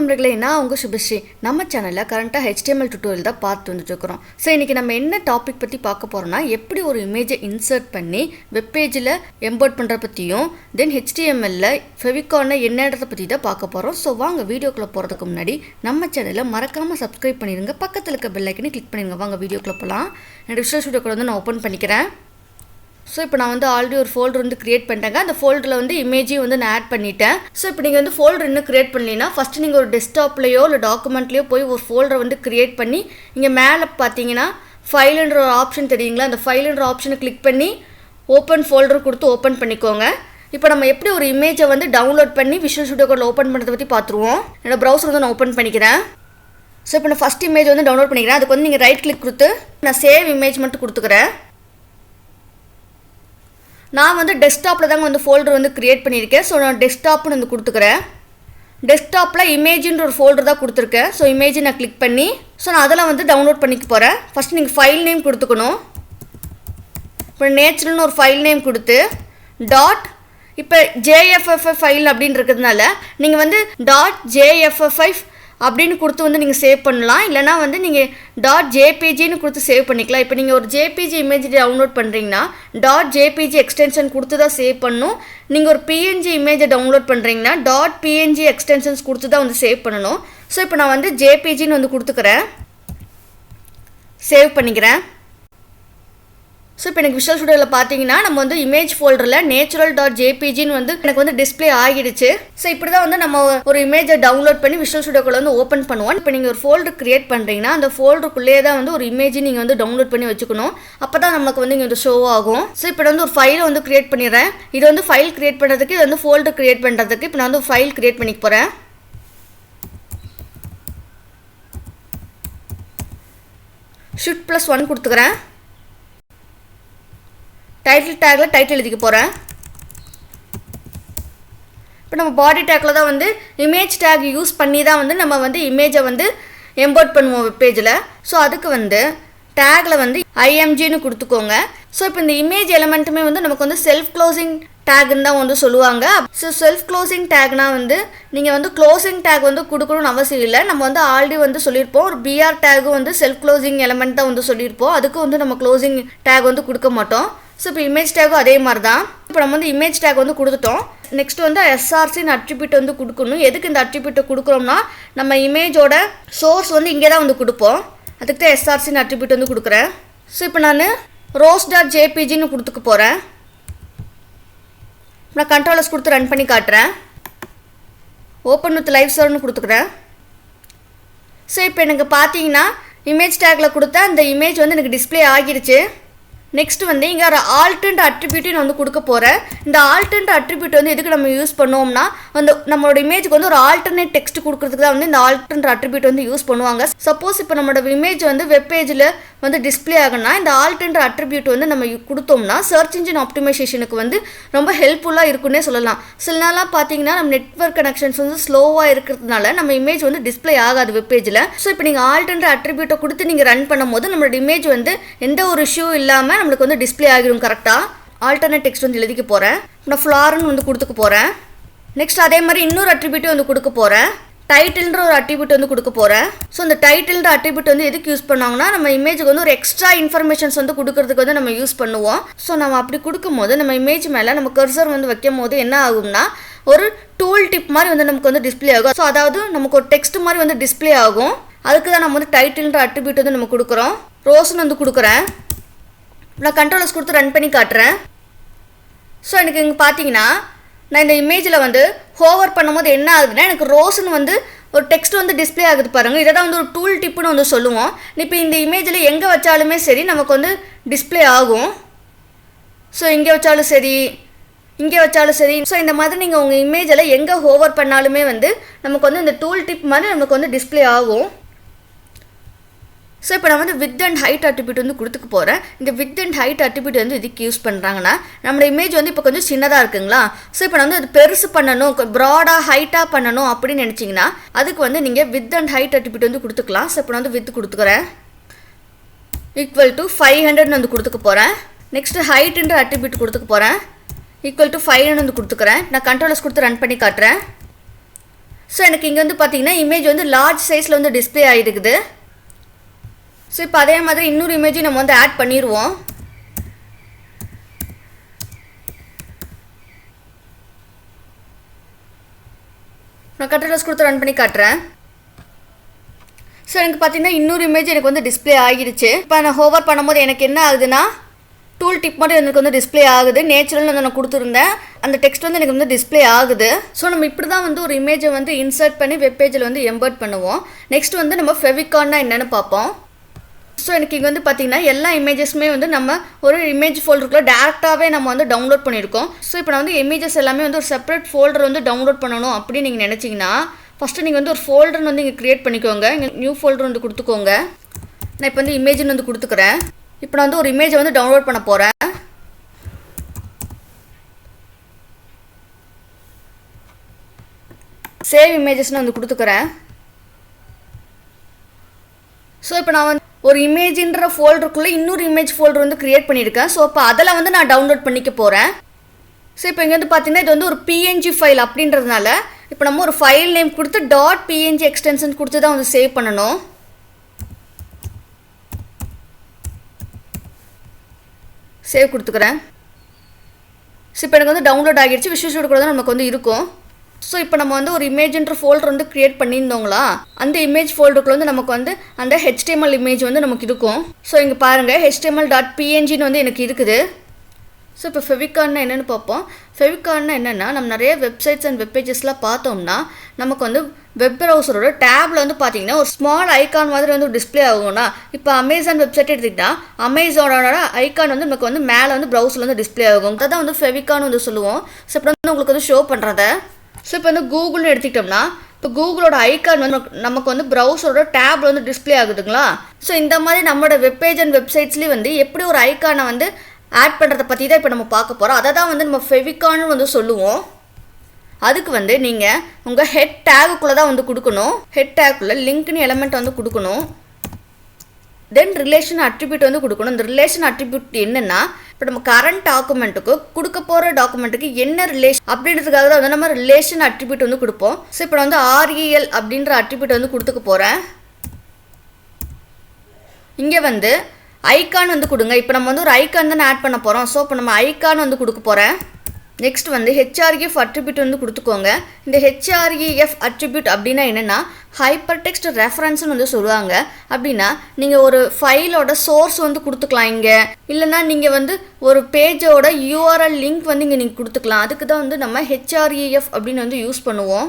நண்பர்களே, நான் உங்கள் சுபஸ்ரீ. நம்ம சேனலில் கரண்ட்டாக HTML டியூட்டோரியல் தான் பார்த்து வந்துட்டுருக்குறோம். ஸோ இன்றைக்கி நம்ம என்ன டாபிக் பற்றி பார்க்க போகிறோம்னா, எப்படி ஒரு இமேஜை இன்சர்ட் பண்ணி வெப்பேஜில் எம்போர்ட் பண்ணுற பற்றியும், தென் HTMLல ஃபெவிகானை என்னன்றதை பற்றி தான் பார்க்க போகிறோம். ஸோ வாங்க வீடியோக்குள்ளே போகிறதுக்கு முன்னாடி நம்ம சேனலை மறக்காமல் சப்ஸ்கிரைப் பண்ணிடுங்க, பக்கத்தில் இருக்க பெல் ஐக்கனை கிளிக் பண்ணிடுங்க. வாங்க வீடியோக்குள்ளே போகலாம். என்னோட விஷுவல் ஸ்டுடியோ கூட நான் ஓப்பன் பண்ணிக்கிறேன். ஸோ இப்போ நான் ஆல்ரெடி ஒரு ஃபோல்டர் க்ரியேட் பண்ணிட்டேங்க. அந்த ஃபோல்டரில் இமேஜையும் நான் ஆட் பண்ணிட்டேன். ஸோ இப்போ நீங்கள் ஃபோல்டர் இன்னும் க்ரியேட் பண்ணலைன்னா ஃபஸ்ட்டு நீங்கள் ஒரு டெஸ்க்டாப்லையோ இல்லை டாக்குமெண்ட்லையோ போய் ஒரு ஃபோல்டரை க்ரியேட் பண்ணி இங்கே மேலே பார்த்தீங்கன்னா ஃபைலுன்ற ஒரு ஆப்ஷன் தெரியுங்களா, அந்த ஃபைலுன்ற ஆப்ஷனை கிளிக் பண்ணி ஓப்பன் ஃபோல்டர் கொடுத்து ஓப்பன் பண்ணிக்கோங்க. இப்போ நம்ம எப்படி ஒரு இமேஜை டவுன்லோட் பண்ணி விஷுவல் ஸ்டுடியோ கோடில் ஓப்பன் பண்ணுறதை பற்றி பார்த்துருவோம். என்னோடய ப்ரௌசர் நான் ஓப்பன் பண்ணிக்கிறேன். ஸோ இப்போ நான் ஃபஸ்ட் இமேஜ் டவுன்லோட் பண்ணிக்கிறேன். அதுக்கு நீங்கள் ரைட் கிளிக் கொடுத்து நான் சேவ் இமேஜ் மட்டும் கொடுத்துக்கிறேன். நான் டெஸ்க்டாப்பில் தாங்க ஃபோல்டர் க்ரியேட் பண்ணியிருக்கேன். ஸோ நான் டெஸ்க்டாப்னு கொடுத்துக்கிறேன். டெஸ்க்டாப்பில் இமேஜின்ற ஒரு ஃபோல்டர் தான் கொடுத்துருக்கேன். ஸோ இமேஜை நான் கிளிக் பண்ணி நான் அதெல்லாம் டவுன்லோட் பண்ணிக்க போகிறேன். ஃபஸ்ட் நீங்கள் ஃபைல் நேம் கொடுத்துக்கணும். இப்போ நேச்சுரல்னு ஒரு ஃபைல் நேம் கொடுத்து இப்போ JFFF ஃபைல் அப்படின்னு இருக்கிறதுனால நீங்கள் .jffi அப்படின்னு கொடுத்து நீங்கள் சேவ் பண்ணலாம். இல்லைனா நீங்கள் .jpgன்னு கொடுத்து சேவ் பண்ணிக்கலாம். இப்போ நீங்கள் ஒரு JPG இமேஜ் டவுன்லோட் பண்ணுறீங்கன்னா .jpg எக்ஸ்டென்ஷன் கொடுத்து தான் சேவ் பண்ணணும். நீங்கள் ஒரு PNG இமேஜை டவுன்லோட் பண்ணுறீங்கன்னா .png எக்ஸ்டென்ஷன்ஸ் கொடுத்து தான் சேவ் பண்ணணும். ஸோ இப்போ நான் JPGன்னு கொடுத்துக்கிறேன், சேவ் பண்ணிக்கிறேன். ஸோ இப்போ எனக்கு விஷுவல் ஸ்டுடியோவில் பார்த்தீங்கன்னா நம்ம இமேஜ் ஃபோல்டரில் natural.jpgன்னு எனக்கு டிஸ்பிளே ஆகிடுச்சு. ஸோ இப்படி தான் நம்ம ஒரு இமேஜை டவுன்லோட் பண்ணி விஷுவல் ஸ்டுடியோக்குள்ள ஓப்பன் பண்ணுவோம். இப்போ நீங்கள் ஒரு ஃபோல்டர் க்ரியேட் பண்ணுறீங்கன்னா அந்த ஃபோல்டருக்குள்ளேயே தான் ஒரு இமேஜ் நீங்கள் டவுன்லோட் பண்ணி வச்சுக்கணும். அப்போ தான் நமக்கு இங்கே ஷோ ஆகும். ஸோ இப்போ ஒரு ஃபைலை க்ரியேட் பண்ணிடுறேன். இது ஃபைல் க்ரியேட் பண்ணுறதுக்கு, இது ஃபோல்டர் க்ரியேட் பண்ணுறதுக்கு இப்போ நான் ஃபைல் க்ரியேட் பண்ணிக்க போகிறேன். Shift+1 கொடுத்துக்கிறேன். டைட்டில் டேக்கில் டைட்டில் எழுதிக்க போகிறேன். இப்போ நம்ம பாடி டேக்கில் தான் இமேஜ் டேக் யூஸ் பண்ணி தான் நம்ம இமேஜை எம்போர்ட் பண்ணுவோம் வெப்பேஜில். ஸோ அதுக்கு டேக்கில் IMGன்னு கொடுத்துக்கோங்க. ஸோ இப்போ இந்த இமேஜ் எலமெண்ட்டுமே நமக்கு செல்ஃப் க்ளோசிங் டேக்னு தான் சொல்லுவாங்க. ஸோ செல்ஃப் க்ளோசிங் டேக்னா நீங்கள் க்ளோசிங் டேக் கொடுக்கணும்னு அவசியம் இல்லை. நம்ம ஆல்ரெடி சொல்லியிருப்போம், ஒரு BR டேக்கு செல்ஃப் க்ளோசிங் எலமெண்ட் தான் சொல்லியிருப்போம். அதுக்கு நம்ம க்ளோசிங் டேக் கொடுக்க மாட்டோம். ஸோ இப்போ இமேஜ் டேக்கும் அதே மாதிரி தான். இப்போ நம்ம இமேஜ் டேக் கொடுத்துட்டோம். நெக்ஸ்ட் SRCன்னு அட்ரிபியூட் கொடுக்கணும். எதுக்கு இந்த அட்ரிபியூட்டை கொடுக்குறோம்னா நம்ம இமேஜோட சோர்ஸ் இங்கே தான் கொடுப்போம். அதுக்கு தான் SRCன்னு அட்ரிபியூட் கொடுக்குறேன். ஸோ இப்போ நான் rose.jpgன்னு கொடுத்துக்க போகிறேன். நான் கண்ட்ரோலர்ஸ் கொடுத்து ரன் பண்ணி காட்டுறேன். ஓப்பன் வித் லைவ் சர்வர்னு கொடுத்துக்கிறேன். ஸோ இப்போ எனக்கு பார்த்தீங்கன்னா இமேஜ் டேக்கில் கொடுத்தா அந்த இமேஜ் எனக்கு டிஸ்பிளே ஆகிடுச்சு. நெக்ஸ்ட் இங்கே ஒரு ஆல்டர்னேட் அட்ரிபியூட்னு கொடுக்க போகிறேன். இந்த ஆல்டர்னேட் அட்ரிபியூட் எதுக்கு நம்ம யூஸ் பண்ணுவோம்னா நம்மளோட இமேஜுக்கு ஒரு ஆல்டர்னேட் டெக்ஸ்ட் கொடுக்குறதுக்கு தான் இந்த ஆல்டர்னேட் அட்ரிபியூட் யூஸ் பண்ணுவாங்க. சப்போஸ் இப்போ நம்மளோட இமேஜ் வெப் பேஜில் டிஸ்பிளே ஆகுனா இந்த ஆல்டர்னேட் அட்ரிபியூட் நம்ம கொடுத்தோம்னா சர்ச் இன்ஜின் ஆப்டிமைசேஷனுக்கு ரொம்ப ஹெல்ப்ஃபுல்லாக இருக்குன்னே சொல்லலாம். சில நாளாக பார்த்தீங்கன்னா நம்ம நெட்வொர்க் கனெக்ஷன்ஸ் ஸ்லோவாக இருக்கிறதுனால நம்ம இமேஜ் டிஸ்பிளே ஆகாது வெப் பேஜில். ஸோ இப்போ நீங்கள் ஆல்டர்னேட் அட்ரிபியூட்டை கொடுத்து நீங்கள் ரன் பண்ணும்போது நம்மளோட இமேஜ் எந்த ஒரு இஷ்யூ இல்லாமல் நம்மளுக்கு டிஸ்பிளே ஆகிடும் கரெக்டாக. ஆல்டர்னேட் டெக்ஸ்ட் எழுதிக்க போகிறேன். நான் ஃப்ளார்னு கொடுத்துக்க போகிறேன். நெக்ஸ்ட் அதே மாதிரி இன்னொரு அட்ரிபியூட்டும் கொடுக்க போகிறேன். டைட்டில்ன்ற ஒரு அட்ரிபியூட் கொடுக்க போகிறேன். ஸோ இந்த டைட்டில்ன்ற அட்ரிபியூட் எதுக்கு யூஸ் பண்ணாங்கன்னா நம்ம இமேஜுக்கு ஒரு எக்ஸ்ட்ரா இன்ஃபர்மேஷன்ஸ் கொடுக்கறதுக்கு நம்ம யூஸ் பண்ணுவோம். ஸோ நம்ம அப்படி கொடுக்கும்போது நம்ம இமேஜ் மேலே நம்ம கர்சர் வைக்கும் போது என்ன ஆகும்னா ஒரு டூல் டிப் மாதிரி நமக்கு டிஸ்பிளே ஆகும். ஸோ அதாவது நமக்கு ஒரு டெக்ஸ்ட் மாதிரி டிஸ்பிளே ஆகும். அதுக்கு தான் நம்ம டைட்டில்ன்ற அட்ரிபியூட் நம்ம கொடுக்குறோம். ரோஸ்ன்னு கொடுக்குறேன். நான் கண்ட்ரோலர்ஸ் கொடுத்து ரன் பண்ணி காட்டுறேன். ஸோ எனக்கு இங்கே பார்த்தீங்கன்னா நான் இந்த இமேஜில் ஹோவர் பண்ணும்போது என்ன ஆகுதுன்னா எனக்கு ரோஸ்ன்னு ஒரு டெக்ஸ்ட் டிஸ்பிளே ஆகுது பாருங்கள். இதை தான் ஒரு டூல் டிப்புன்னு சொல்லுவோம். இப்போ இந்த இமேஜில் எங்கே வச்சாலுமே சரி நமக்கு டிஸ்பிளே ஆகும். ஸோ இங்கே வச்சாலும் சரி, இங்கே வச்சாலும் சரி. ஸோ இந்த மாதிரி நீங்கள் உங்கள் இமேஜில் எங்கே ஹோவர் பண்ணாலுமே நமக்கு இந்த டூல் டிப் மாதிரி நமக்கு டிஸ்பிளே ஆகும். ஸோ இப்போ நான் வித் அண்ட் ஹைட் அட்ரிபியூட் கொடுத்துக்க போகிறேன். இந்த வித் அண்ட் ஹைட் அட்ரிபியூட் இதுக்கு யூஸ் பண்ணுறாங்கன்னா நம்மளோட இமேஜ் இப்போ கொஞ்சம் சின்னதாக இருக்குங்களா. ஸோ இப்போ நான் அது பெருசு பண்ணணும், ப்ராடாக ஹைட்டாக பண்ணணும் அப்படின்னு நினச்சிங்கன்னா அதுக்கு நீங்கள் வித் அண்ட் ஹைட் அட்ரிபியூட் கொடுத்துக்கலாம். ஸோ இப்போ நான் வித் கொடுத்துக்கிறேன். ஈக்குவல் டு 500 கொடுத்துக்க போகிறேன். நெக்ஸ்ட்டு ஹைட்டுன்ற அட்ரிபியூட் கொடுத்துக்க போகிறேன். ஈக்குவல் டு 500 கொடுத்துக்கிறேன். நான் கண்ட்ரோலர்ஸ் கொடுத்து ரன் பண்ணி காட்டுறேன். ஸோ எனக்கு இங்கே வந்து பார்த்தீங்கன்னா இமேஜ் வந்து லார்ஜ் சைஸில் வந்து டிஸ்பிளே ஆகிருக்குது. ஸோ இப்போ அதே மாதிரி இன்னொரு இமேஜையும் நம்ம வந்து ஆட் பண்ணிடுவோம். நான் கண்ட்ரோலர்ஸ் கொடுத்து ரன் பண்ணி காட்டுறேன். ஸோ எனக்கு பார்த்தீங்கன்னா இன்னொரு இமேஜ் எனக்கு வந்து டிஸ்பிளே ஆகிடுச்சு. இப்போ நான் ஹோவர் பண்ணும்போது எனக்கு என்ன ஆகுதுன்னா டூல் டிப் மட்டும் எனக்கு வந்து டிஸ்பிளே ஆகுது. நேச்சுரல் வந்து நான் கொடுத்துருந்தேன், அந்த டெக்ஸ்ட் வந்து எனக்கு வந்து டிஸ்பிளே ஆகுது. ஸோ நம்ம இப்படி தான் வந்து ஒரு இமேஜை வந்து இன்சர்ட் பண்ணி வெப் பேஜில் வந்து எம்பர்ட் பண்ணுவோம். நெக்ஸ்ட் வந்து நம்ம ஃபெவிகான்னா என்னென்னு பார்ப்போம். ஸோ எனக்கு இங்கே வந்து பார்த்தீங்கன்னா எல்லா இமேஜஸுமே வந்து நம்ம ஒரு இமேஜ் ஃபோல்டருக்குள்ளே டேரெக்டாகவே நம்ம வந்து டவுன்லோட் பண்ணியிருக்கோம். ஸோ இப்போ நான் வந்து இமேஜஸ் எல்லாமே வந்து ஒரு செப்பரேட் ஃபோல்டர் வந்து டவுன்லோட் பண்ணணும் அப்படின்னு நீங்கள் நினச்சிங்கன்னா ஃபஸ்ட்டு நீங்கள் வந்து ஒரு ஃபோல்டர்னு வந்து இங்கே க்ரியேட் பண்ணிக்கோங்க. இங்கே நியூ ஃபோல்டர் வந்து கொடுத்துக்கோங்க. நான் இப்போ வந்து இமேஜ்னு வந்து கொடுத்துக்கிறேன். இப்போ நான் வந்து ஒரு இமேஜை வந்து டவுன்லோட் பண்ண போகிறேன். சேவ் இமேஜஸ்னு வந்து கொடுத்துக்கிறேன். ஸோ இப்போ நான் வந்து ஒரு இமேஜின்ற ஃபோல்டருக்குள்ளே இன்னொரு இமேஜ் ஃபோல்டர் வந்து க்ரியேட் பண்ணியிருக்கேன். ஸோ இப்போ அதில் வந்து நான் டவுன்லோட் பண்ணிக்க போகிறேன். ஸோ இப்போ இங்கே வந்து பார்த்தீங்கன்னா இது வந்து ஒரு பிஎன்ஜி ஃபைல் அப்படின்றதுனால இப்போ நம்ம ஒரு ஃபைல் நேம் கொடுத்து .png எக்ஸ்டென்ஷன் கொடுத்து தான் வந்து சேவ் பண்ணணும். சேவ் கொடுத்துக்கிறேன். ஸோ இப்போ எனக்கு வந்து டவுன்லோட் ஆகிடுச்சு. விஷுவல் ஸ்டுடியோ கூட தான் நமக்கு வந்து இருக்கும். ஸோ இப்போ நம்ம வந்து ஒரு இமேஜ்ன்ற ஃபோல்டர் வந்து க்ரியேட் பண்ணியிருந்தோங்களா, அந்த இமேஜ் ஃபோல்டருக்குள்ள வந்து நமக்கு வந்து அந்த HTML இமேஜ் வந்து நமக்கு இருக்கும். ஸோ இங்கே பாருங்கள் HTML.pngன்னு வந்து எனக்கு இருக்குது. ஸோ இப்போ ஃபெவிகான்னா என்னென்னு பார்ப்போம். ஃபெவிகான்னா என்னென்னா நம்ம நிறைய வெப்சைட்ஸ் அண்ட் வெப்பேஜஸ்லாம் பார்த்தோம்னா நமக்கு வந்து வெப் ப்ரௌசரோட டேப்பில் வந்து பார்த்தீங்கன்னா ஒரு ஸ்மால் ஐக்கான் மாதிரி வந்து டிஸ்பிளே ஆகும்னா, இப்போ அமேசான் வெப்சைட் எடுத்துக்கிட்டால் அமேசானோட ஐக்கான் வந்து நமக்கு வந்து மேலே வந்து ப்ரௌசரில் வந்து டிஸ்பிளே ஆகும். அதான் வந்து ஃபெவிகான்னு வந்து சொல்லுவோம். ஸோ இப்போ வந்து உங்களுக்கு வந்து ஷோ பண்ணுறத. ஸோ இப்போ வந்து கூகுள்னு எடுத்துக்கிட்டோம்னா இப்போ கூகுளோட ஐக்கான் வந்து நமக்கு வந்து ப்ரௌசரோட டேப்பில் வந்து டிஸ்பிளே ஆகுதுங்களா. ஸோ இந்த மாதிரி நம்மளோட வெப்பேஜ் அண்ட் வெப்சைட்ஸ்லேயும் வந்து எப்படி ஒரு ஐக்கானை வந்து ஆட் பண்ணுறதை பற்றி தான் இப்போ நம்ம பார்க்க போகிறோம். அதை தான் வந்து நம்ம ஃபெவிகான்னு வந்து சொல்லுவோம். அதுக்கு வந்து நீங்கள் உங்கள் ஹெட் டேகுக்குள்ளே தான் வந்து கொடுக்கணும். ஹெட் டேக்குள்ளே லிங்க்னு எலமெண்ட் வந்து கொடுக்கணும். தென் ரிலேஷன் அட்ரிபியூட் வந்து கொடுக்கணும். இந்த ரிலேஷன் அட்ரிபியூட் என்னென்னா இப்போ நம்ம கரண்ட் டாக்குமெண்ட்டுக்கு கொடுக்க போகிற டாக்குமெண்ட்டுக்கு என்ன ரிலேஷன் அப்படின்றதுக்காக தான் வந்து நம்ம ரிலேஷன் அட்ரிபியூட் வந்து கொடுப்போம். ஸோ இப்போ வந்து REL அப்படின்ற அட்ரிபியூட் வந்து கொடுத்துக்க போகிறேன். இங்கே வந்து ஐக்கான் வந்து கொடுங்க. இப்போ நம்ம வந்து ஒரு ஐக்கான் தானே ஆட் பண்ண போகிறோம். ஸோ இப்போ நம்ம ஐக்கான் வந்து கொடுக்க போகிறேன். நெக்ஸ்ட் வந்து HREF அட்ரிபியூட் வந்து கொடுத்துக்கோங்க. இந்த HREF அட்ரிபியூட் அப்படின்னா என்னென்னா ஹைப்பர் டெக்ஸ்ட் ரெஃபரன்ஸ்னு வந்து சொல்லுவாங்க. அப்படின்னா நீங்கள் ஒரு ஃபைலோட சோர்ஸ் வந்து கொடுத்துக்கலாம் இங்கே, இல்லைன்னா நீங்கள் வந்து ஒரு பேஜோட URL லிங்க் வந்து இங்கே நீங்கள் கொடுத்துக்கலாம். அதுக்கு தான் வந்து நம்ம HREF அப்படின்னு வந்து யூஸ் பண்ணுவோம்.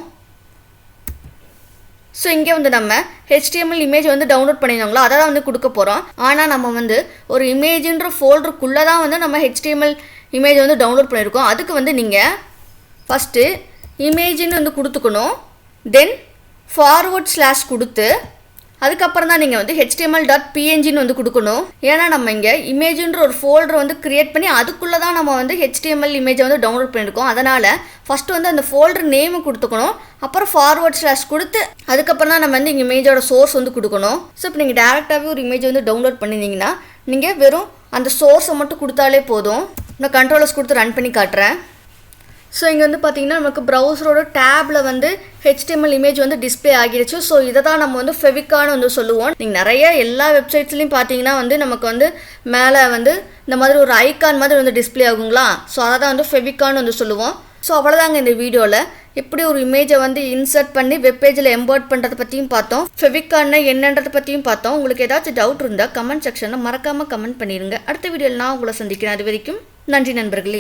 ஸோ இங்கே வந்து நம்ம HTML இமேஜ் வந்து டவுன்லோட் பண்ணியிருந்தோங்களா, அதை தான் வந்து கொடுக்க போகிறோம். ஆனால் நம்ம வந்து ஒரு இமேஜின்ற ஃபோல்டருக்குள்ளே தான் வந்து நம்ம HTML இமேஜ் வந்து டவுன்லோட் பண்ணியிருக்கோம். அதுக்கு வந்து நீங்கள் ஃபஸ்ட்டு இமேஜின்னு வந்து கொடுத்துக்கணும். தென் // கொடுத்து அதுக்கப்புறம் தான் நீங்கள் வந்து HTML.pngன்னு வந்து கொடுக்கணும். ஏன்னா நம்ம இங்கே இமேஜின்ற ஒரு ஃபோல்டர் வந்து க்ரியேட் பண்ணி அதுக்குள்ளே தான் நம்ம வந்து HTML இமேஜை வந்து டவுன்லோட் பண்ணியிருக்கோம். அதனால் ஃபஸ்ட்டு வந்து அந்த ஃபோல்டர் நேமு கொடுத்துக்கணும். அப்புறம் // கொடுத்து அதுக்கப்புறம் தான் நம்ம வந்து இங்கே இமேஜோட சோர்ஸ் வந்து கொடுக்கணும். ஸோ இப்போ நீங்கள் டேரெக்டாகவே ஒரு இமேஜ் வந்து டவுன்லோட் பண்ணியிருந்தீங்கன்னா நீங்கள் வெறும் அந்த சோர்ஸை மட்டும் கொடுத்தாலே போதும். நான் கண்ட்ரோலர்ஸ் கொடுத்து ரன் பண்ணி காட்டுறேன். ஸோ இங்கே வந்து பார்த்திங்கன்னா நமக்கு ப்ரௌசரோட டேப்பில் வந்து HTML இமேஜ் வந்து டிஸ்பிளே ஆகிடுச்சு. ஸோ இதை தான் நம்ம வந்து ஃபெவிகான்னு வந்து சொல்லுவோம். நீங்கள் நிறைய எல்லா வெப்சைட்ஸ்லையும் பார்த்தீங்கன்னா வந்து நமக்கு வந்து மேலே வந்து இந்த மாதிரி ஒரு ஐக்கான் மாதிரி வந்து டிஸ்பிளே ஆகுங்களா. ஸோ அதை தான் வந்து ஃபெவிகான்னு வந்து சொல்லுவோம். ஸோ அவ்வளோதாங்க இந்த வீடியோவில் எப்படி ஒரு இமேஜை வந்து இன்சர்ட் பண்ணி வெப்பேஜில் எம்பர்ட் பண்ணுறதை பற்றியும் பார்த்தோம். ஃபெவிகான்னா என்னன்றதை பற்றியும் பார்த்தோம். உங்களுக்கு ஏதாச்சும் டவுட் இருந்தால் கமெண்ட் செக்ஷனில் மறக்காமல் கமெண்ட் பண்ணிடுங்க. அடுத்த வீடியோவில் நான் உங்களை சந்திக்கிறேன். அது வரைக்கும் நன்றி நண்பர்களே.